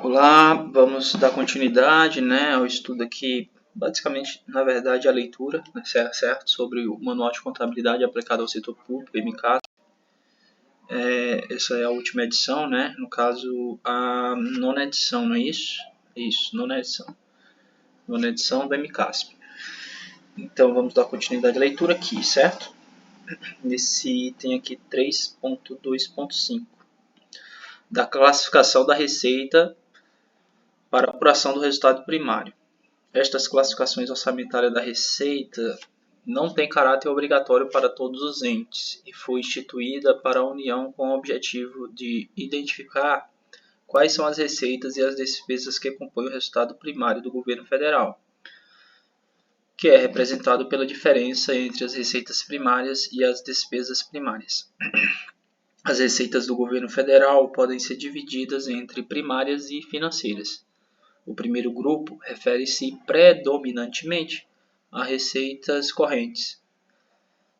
Olá, vamos dar continuidade, ao estudo aqui, basicamente, na verdade, a leitura, certo, sobre o Manual de Contabilidade aplicado ao setor público, MCAS. Essa é a última edição, no caso, a nona edição, não é isso? Isso, nona edição do MCASP. Então, vamos dar continuidade à leitura aqui, certo? Nesse item aqui 3.2.5, da classificação da receita para apuração do resultado primário. Estas classificações orçamentárias da receita não têm caráter obrigatório para todos os entes e foi instituída para a União com o objetivo de identificar quais são as receitas e as despesas que compõem o resultado primário do governo federal, que é representado pela diferença entre as receitas primárias e as despesas primárias. As receitas do governo federal podem ser divididas entre primárias e financeiras. O primeiro grupo refere-se predominantemente a receitas correntes,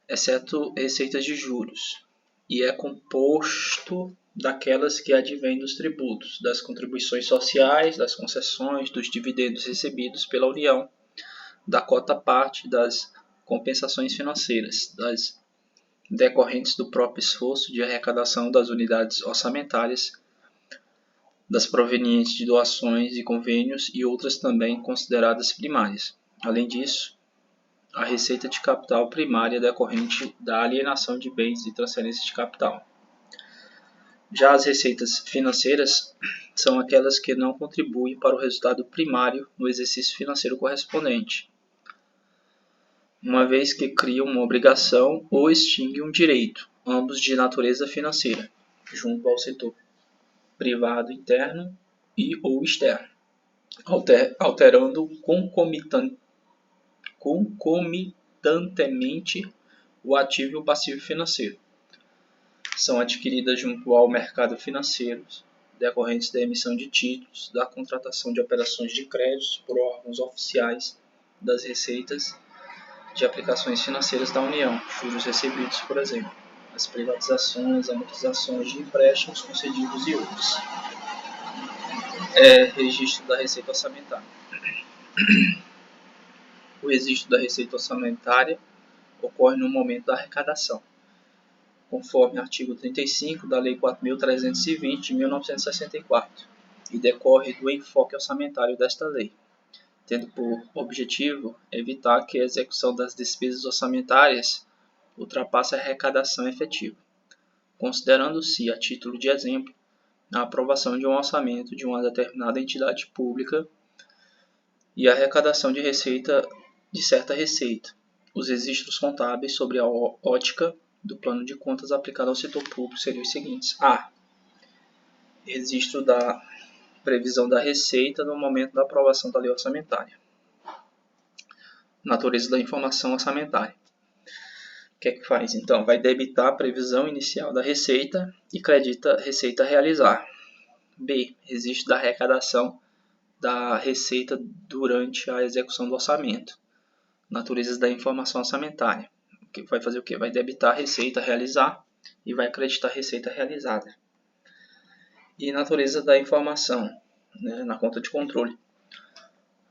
exceto receitas de juros, e é composto daquelas que advêm dos tributos, das contribuições sociais, das concessões, dos dividendos recebidos pela União, da cota-parte, das compensações financeiras, das decorrentes do próprio esforço de arrecadação das unidades orçamentárias, das provenientes de doações e convênios e outras também consideradas primárias. Além disso, a receita de capital primária decorrente da alienação de bens e transferência de capital. Já as receitas financeiras são aquelas que não contribuem para o resultado primário no exercício financeiro correspondente, uma vez que criam uma obrigação ou extinguem um direito, ambos de natureza financeira, junto ao setor privado interno e ou externo, alterando concomitantemente o ativo e o passivo financeiro. São adquiridas junto ao mercado financeiro, decorrentes da emissão de títulos, da contratação de operações de créditos por órgãos oficiais, das receitas de aplicações financeiras da União, juros recebidos, por exemplo, as privatizações, amortizações de empréstimos concedidos e outros. Registro da receita orçamentária. O registro da receita orçamentária ocorre no momento da arrecadação, conforme artigo 35 da Lei 4.320 de 1964, e decorre do enfoque orçamentário desta lei, tendo por objetivo evitar que a execução das despesas orçamentárias ultrapasse a arrecadação efetiva, considerando-se, a título de exemplo, a aprovação de um orçamento de uma determinada entidade pública e a arrecadação de receita de certa receita, os registros contábeis sobre a ótica do plano de contas aplicado ao setor público seriam os seguintes: A. Registro da previsão da receita no momento da aprovação da lei orçamentária. Natureza da informação orçamentária. O que é que faz? Então, vai debitar a previsão inicial da receita e credita a receita a realizar. B. Registro da arrecadação da receita durante a execução do orçamento. Natureza da informação orçamentária. Que vai fazer o quê? Vai debitar a receita a realizar e vai acreditar a receita realizada. E natureza da informação, na conta de controle.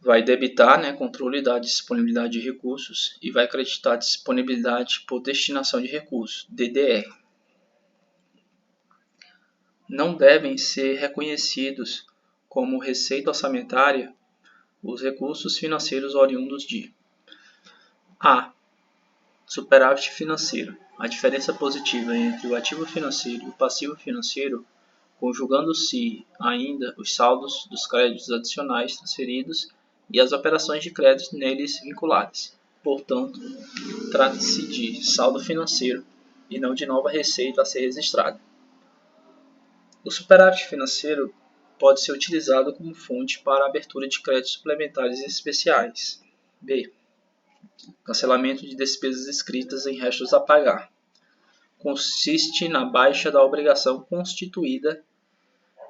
Vai debitar, controle da disponibilidade de recursos e vai acreditar disponibilidade por destinação de recursos, DDR. Não devem ser reconhecidos como receita orçamentária os recursos financeiros oriundos de: A. Superávit financeiro. A diferença positiva entre o ativo financeiro e o passivo financeiro, conjugando-se ainda os saldos dos créditos adicionais transferidos e as operações de crédito neles vinculadas. Portanto, trata-se de saldo financeiro e não de nova receita a ser registrada. O superávit financeiro pode ser utilizado como fonte para a abertura de créditos suplementares e especiais. B. Cancelamento de despesas escritas em restos a pagar. Consiste na baixa da obrigação constituída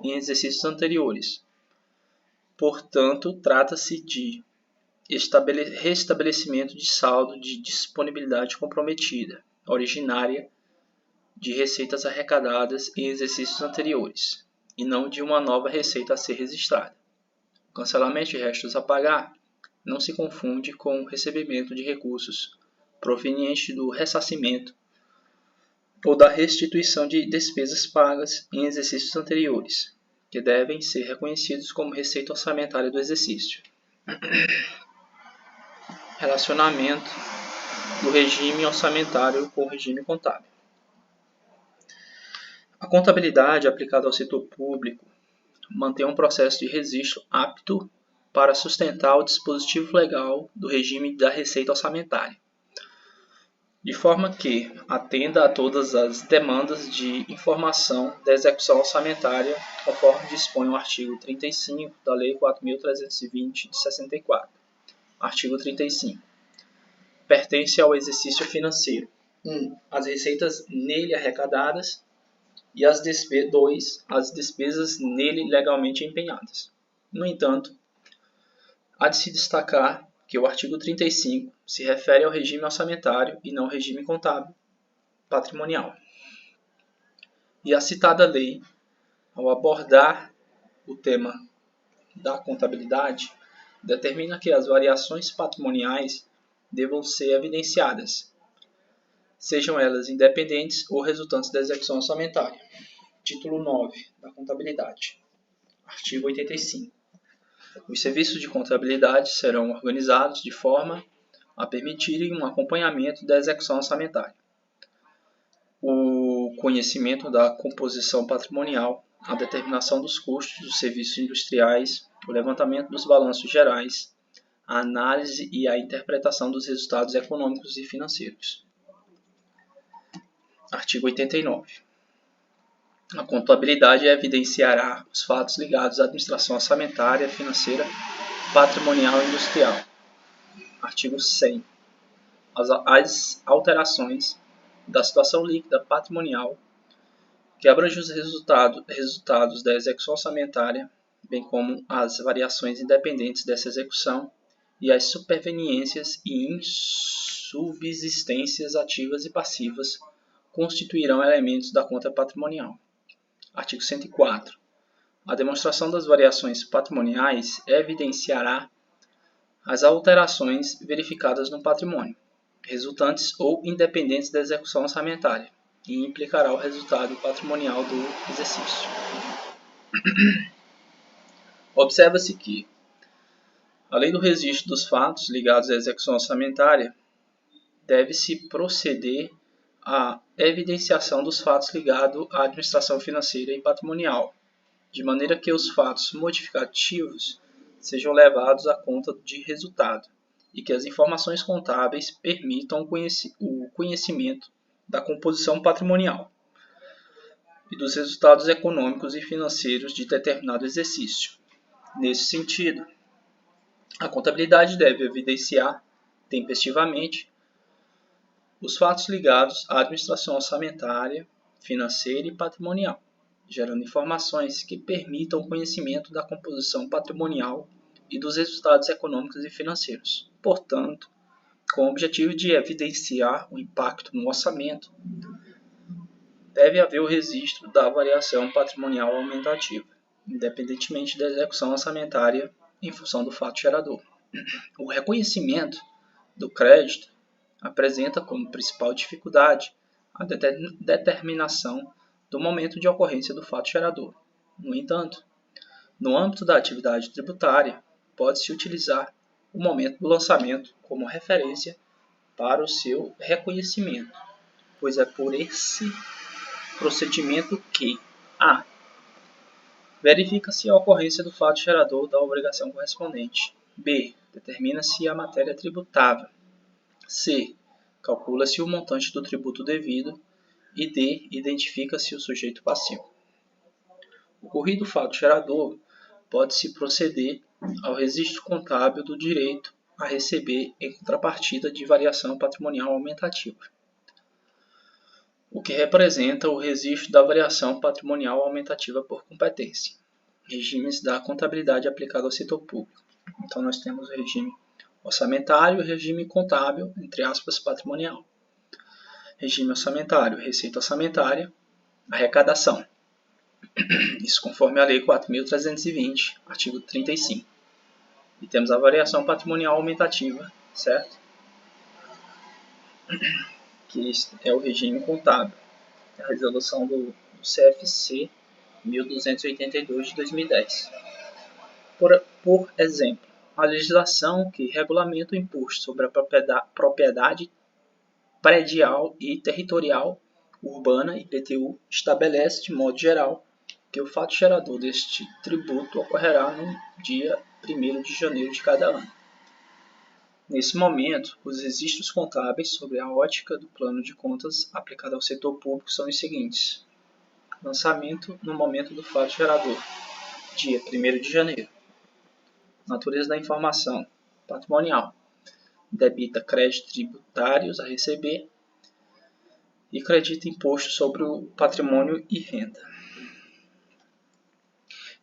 em exercícios anteriores. Portanto, trata-se de restabelecimento de saldo de disponibilidade comprometida, originária de receitas arrecadadas em exercícios anteriores. e não de uma nova receita a ser registrada. O cancelamento de restos a pagar não se confunde com o recebimento de recursos provenientes do ressarcimento ou da restituição de despesas pagas em exercícios anteriores, que devem ser reconhecidos como receita orçamentária do exercício. Relacionamento do regime orçamentário com o regime contábil. A contabilidade aplicada ao setor público mantém um processo de registro apto para sustentar o dispositivo legal do regime da receita orçamentária, de forma que atenda a todas as demandas de informação da execução orçamentária, conforme dispõe o artigo 35 da Lei 4.320 de 64. Artigo 35. Pertence ao exercício financeiro: 1. As receitas nele arrecadadas e 2. As despesas nele legalmente empenhadas. No entanto, há de se destacar que o artigo 35 se refere ao regime orçamentário e não ao regime contábil patrimonial. E a citada lei, ao abordar o tema da contabilidade, determina que as variações patrimoniais devam ser evidenciadas, sejam elas independentes ou resultantes da execução orçamentária. Título 9 da contabilidade. Artigo 85. Os serviços de contabilidade serão organizados de forma a permitirem um acompanhamento da execução orçamentária, o conhecimento da composição patrimonial, a determinação dos custos dos serviços industriais, o levantamento dos balanços gerais, a análise e a interpretação dos resultados econômicos e financeiros. Artigo 89. A contabilidade evidenciará os fatos ligados à administração orçamentária, financeira, patrimonial e industrial. Artigo 100. As alterações da situação líquida patrimonial que abrangem os resultados da execução orçamentária, bem como as variações independentes dessa execução e as superveniências e insubsistências ativas e passivas constituirão elementos da conta patrimonial. Artigo 104. A demonstração das variações patrimoniais evidenciará as alterações verificadas no patrimônio, resultantes ou independentes da execução orçamentária, e implicará o resultado patrimonial do exercício. Observa-se que, além do registro dos fatos ligados à execução orçamentária, deve-se proceder à evidenciação dos fatos ligados à administração financeira e patrimonial, de maneira que os fatos modificativos sejam levados à conta de resultado e que as informações contábeis permitam o conhecimento da composição patrimonial e dos resultados econômicos e financeiros de determinado exercício. Nesse sentido, a contabilidade deve evidenciar tempestivamente os fatos ligados à administração orçamentária, financeira e patrimonial, gerando informações que permitam o conhecimento da composição patrimonial e dos resultados econômicos e financeiros. Portanto, com o objetivo de evidenciar o impacto no orçamento, deve haver o registro da variação patrimonial aumentativa, independentemente da execução orçamentária em função do fato gerador. O reconhecimento do crédito apresenta como principal dificuldade a determinação do momento de ocorrência do fato gerador. No entanto, no âmbito da atividade tributária, pode-se utilizar o momento do lançamento como referência para o seu reconhecimento, pois é por esse procedimento que a. Verifica-se a ocorrência do fato gerador da obrigação correspondente. B. Determina-se a matéria tributável. C. Calcula-se o montante do tributo devido. E D. Identifica-se o sujeito passivo. Ocorrido o fato gerador, pode-se proceder ao registro contábil do direito a receber em contrapartida de variação patrimonial aumentativa, o que representa o registro da variação patrimonial aumentativa por competência. Regimes da contabilidade aplicada ao setor público. Então, nós temos o regime orçamentário e o regime contábil, entre aspas, patrimonial. Regime orçamentário, receita orçamentária, arrecadação. Isso conforme a Lei 4.320, artigo 35. E temos a variação patrimonial aumentativa, certo? Que é o regime contábil. A resolução do CFC 1282 de 2010. Por exemplo, a legislação que regulamenta o imposto sobre a propriedade predial e territorial urbana, IPTU, estabelece de modo geral que o fato gerador deste tributo ocorrerá no dia 1º de janeiro de cada ano. Nesse momento, os registros contábeis sobre a ótica do plano de contas aplicado ao setor público são os seguintes: lançamento no momento do fato gerador, dia 1º de janeiro. Natureza da informação patrimonial: debita créditos tributários a receber e credita imposto sobre o patrimônio e renda.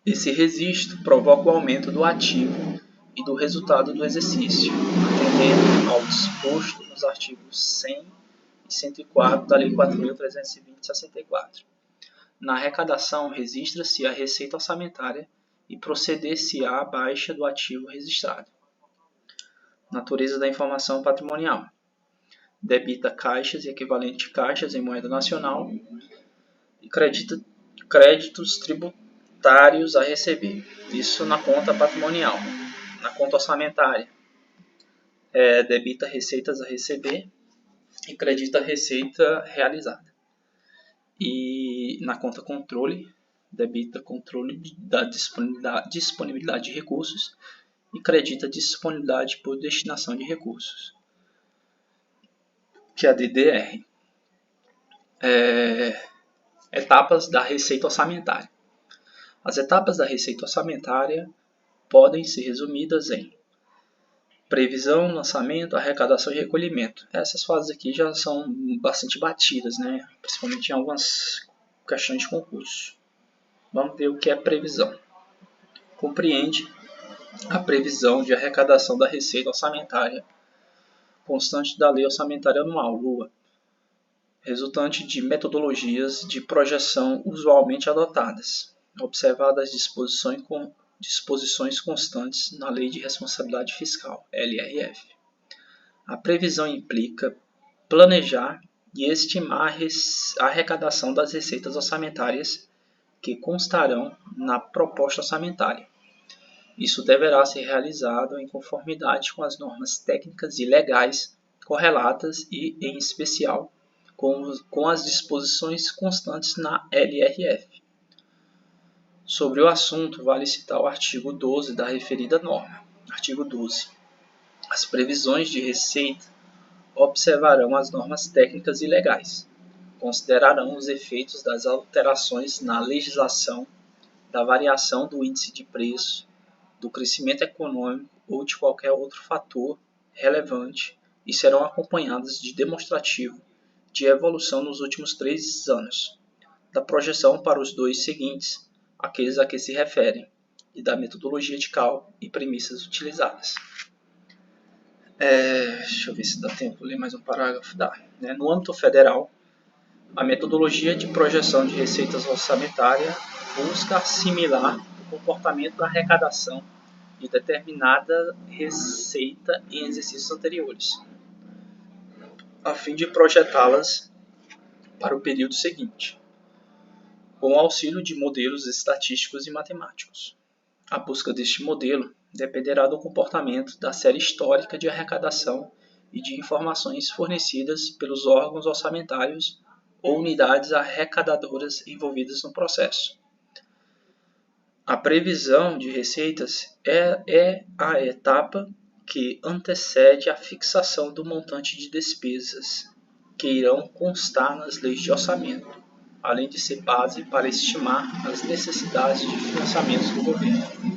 Esse registro provoca o aumento do ativo e do resultado do exercício, atendendo ao disposto nos artigos 100 e 104 da Lei 4.320 de 64. Na arrecadação, registra-se a receita orçamentária e proceder-se-á à baixa do ativo registrado. Natureza da informação patrimonial: debita caixas e equivalente caixas em moeda nacional e credita créditos tributários a receber. Isso na conta patrimonial. Na conta orçamentária, debita receitas a receber e credita receita realizada. E na conta controle, debita controle da disponibilidade de recursos e credita disponibilidade por destinação de recursos, que é a DDR. Etapas da receita orçamentária. As etapas da receita orçamentária podem ser resumidas em previsão, lançamento, arrecadação e recolhimento. Essas fases aqui já são bastante batidas, né? Principalmente em algumas questões de concurso. Vamos ver o que é previsão. Compreende a previsão de arrecadação da receita orçamentária constante da Lei Orçamentária Anual, LOA, resultante de metodologias de projeção usualmente adotadas, observadas disposições constantes na Lei de Responsabilidade Fiscal, LRF. A previsão implica planejar e estimar a arrecadação das receitas orçamentárias que constarão na proposta orçamentária. Isso deverá ser realizado em conformidade com as normas técnicas e legais correlatas e, em especial, com as disposições constantes na LRF. Sobre o assunto, vale citar o artigo 12 da referida norma. Artigo 12. As previsões de receita observarão as normas técnicas e legais, considerarão os efeitos das alterações na legislação, da variação do índice de preço, do crescimento econômico ou de qualquer outro fator relevante e serão acompanhadas de demonstrativo de evolução nos últimos 3 anos, da projeção para os 2 seguintes, aqueles a que se referem, e da metodologia de cálculo e premissas utilizadas. Deixa eu ver se dá tempo de ler mais um parágrafo. No âmbito federal, a metodologia de projeção de receitas orçamentária busca assimilar o comportamento da arrecadação de determinada receita em exercícios anteriores, a fim de projetá-las para o período seguinte, com o auxílio de modelos estatísticos e matemáticos. A busca deste modelo dependerá do comportamento da série histórica de arrecadação e de informações fornecidas pelos órgãos orçamentários ou unidades arrecadadoras envolvidas no processo. A previsão de receitas é a etapa que antecede a fixação do montante de despesas que irão constar nas leis de orçamento, além de ser base para estimar as necessidades de financiamento do governo.